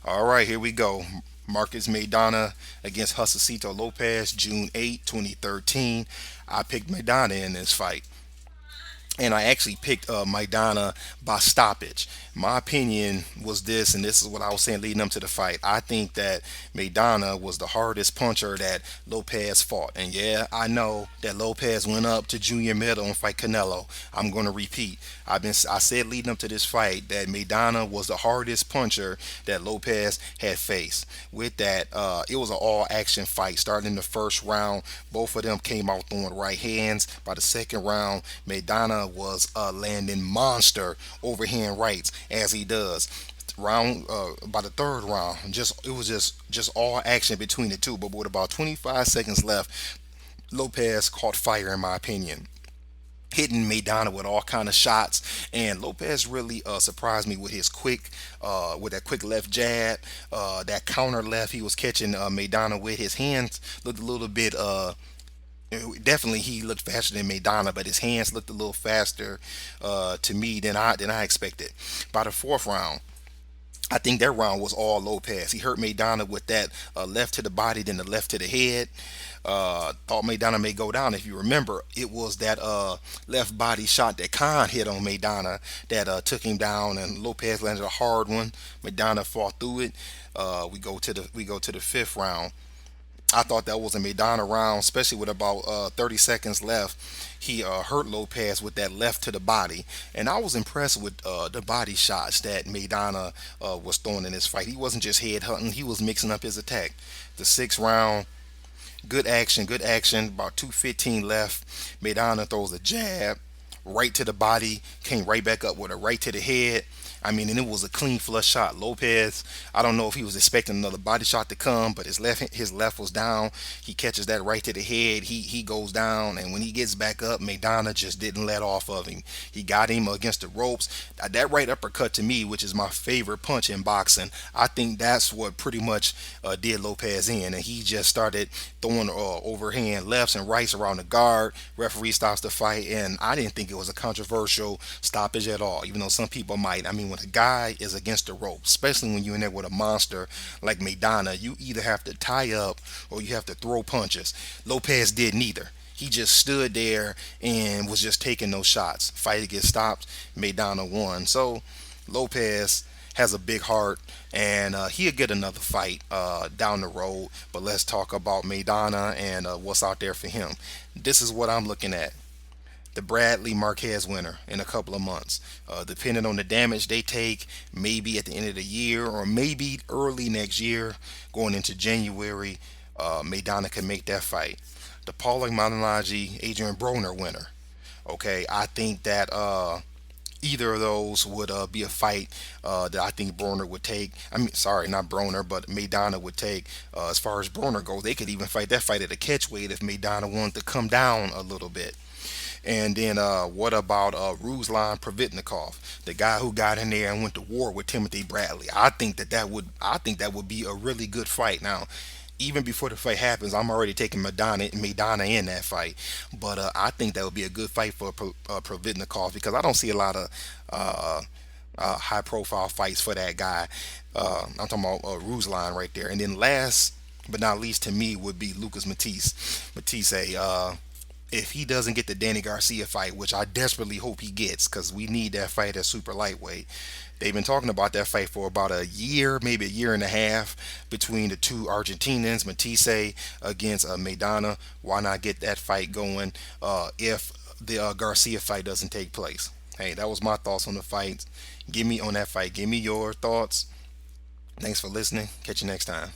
All right, here we go. Marcus Maidana against Josesito Lopez, June 8, 2013. I picked Maidana in this fight, and I actually picked Maidana by stoppage. My opinion was this, and this is what I was saying leading up to the fight. I think that Maidana was the hardest puncher that Lopez fought. And yeah, I know that Lopez went up to junior middle and fight Canelo. I'm going to repeat. I said leading up to this fight that Maidana was the hardest puncher that Lopez had faced. With that, it was an all action fight. Starting in the first round, both of them came out throwing right hands. By the second round, Maidana was landing monster overhand rights as he does. Round By the third round, it was just all action between the two. But with about 25 seconds left, Lopez caught fire in my opinion, hitting Maidana with all kind of shots. And Lopez really surprised me with his with that quick left jab, that counter left he was catching Maidana with. His hands looked a little bit. Definitely, he looked faster than Maidana, but his hands looked a little faster to me than I expected. By the fourth round, I think that round was all Lopez. He hurt Maidana with that left to the body, then the left to the head. Thought Maidana may go down. If you remember, it was that left body shot that Khan hit on Maidana that took him down, and Lopez landed a hard one. Maidana fought through it. We go to the fifth round. I thought that was a Maidana round, especially with about 30 seconds left. He hurt Lopez with that left to the body, and I was impressed with the body shots that Maidana was throwing in this fight. He wasn't just head hunting; he was mixing up his attack. The sixth round, good action, good action. About 2:15 left. Maidana throws a jab right to the body, came right back up with a right to the head. I mean, and it was a clean flush shot. Lopez, I don't know if he was expecting another body shot to come, but his left was down. He catches that right to the head. He goes down, and when he gets back up, Maidana just didn't let off of him. He got him against the ropes. That right uppercut to me, which is my favorite punch in boxing, I think that's what pretty much did Lopez in, and he just started throwing overhand lefts and rights around the guard. Referee stops the fight, and I didn't think it was a controversial stoppage at all, even though some people might. I mean, when a guy is against the rope, especially when you're in there with a monster like Maidana, you either have to tie up or you have to throw punches. Lopez did neither. He just stood there and was just taking those shots. Fight gets stopped. Maidana won. So Lopez has a big heart, and he'll get another fight down the road. But let's talk about Maidana and what's out there for him. This is what I'm looking at: the Bradley Marquez winner in a couple of months. Depending on the damage they take, maybe at the end of the year or maybe early next year, going into January, Maidana can make that fight. The Paulie Malignaggi Adrian Broner winner. Okay, I think that either of those would be a fight that I think Broner would take. I mean, sorry, not Broner, but Maidana would take. As far as Broner goes, they could even fight that fight at a catch weight if Maidana wanted to come down a little bit. And then what about Ruslan Providnikov, the guy who got in there and went to war with Timothy Bradley? I think that would be a really good fight. Now, even before the fight happens, I'm already taking Maidana in that fight. But I think that would be a good fight for Providnikov, because I don't see a lot of high profile fights for that guy. I'm talking about Ruslan right there. And then last but not least to me would be Lucas Matisse. If he doesn't get the Danny Garcia fight, which I desperately hope he gets, because we need that fight at super lightweight. They've been talking about that fight for about a year, maybe a year and a half, between the two Argentinians, Matisse against Maidana. Why not get that fight going if the Garcia fight doesn't take place? Hey, that was my thoughts on the fight. Give me on that fight. Give me your thoughts. Thanks for listening. Catch you next time.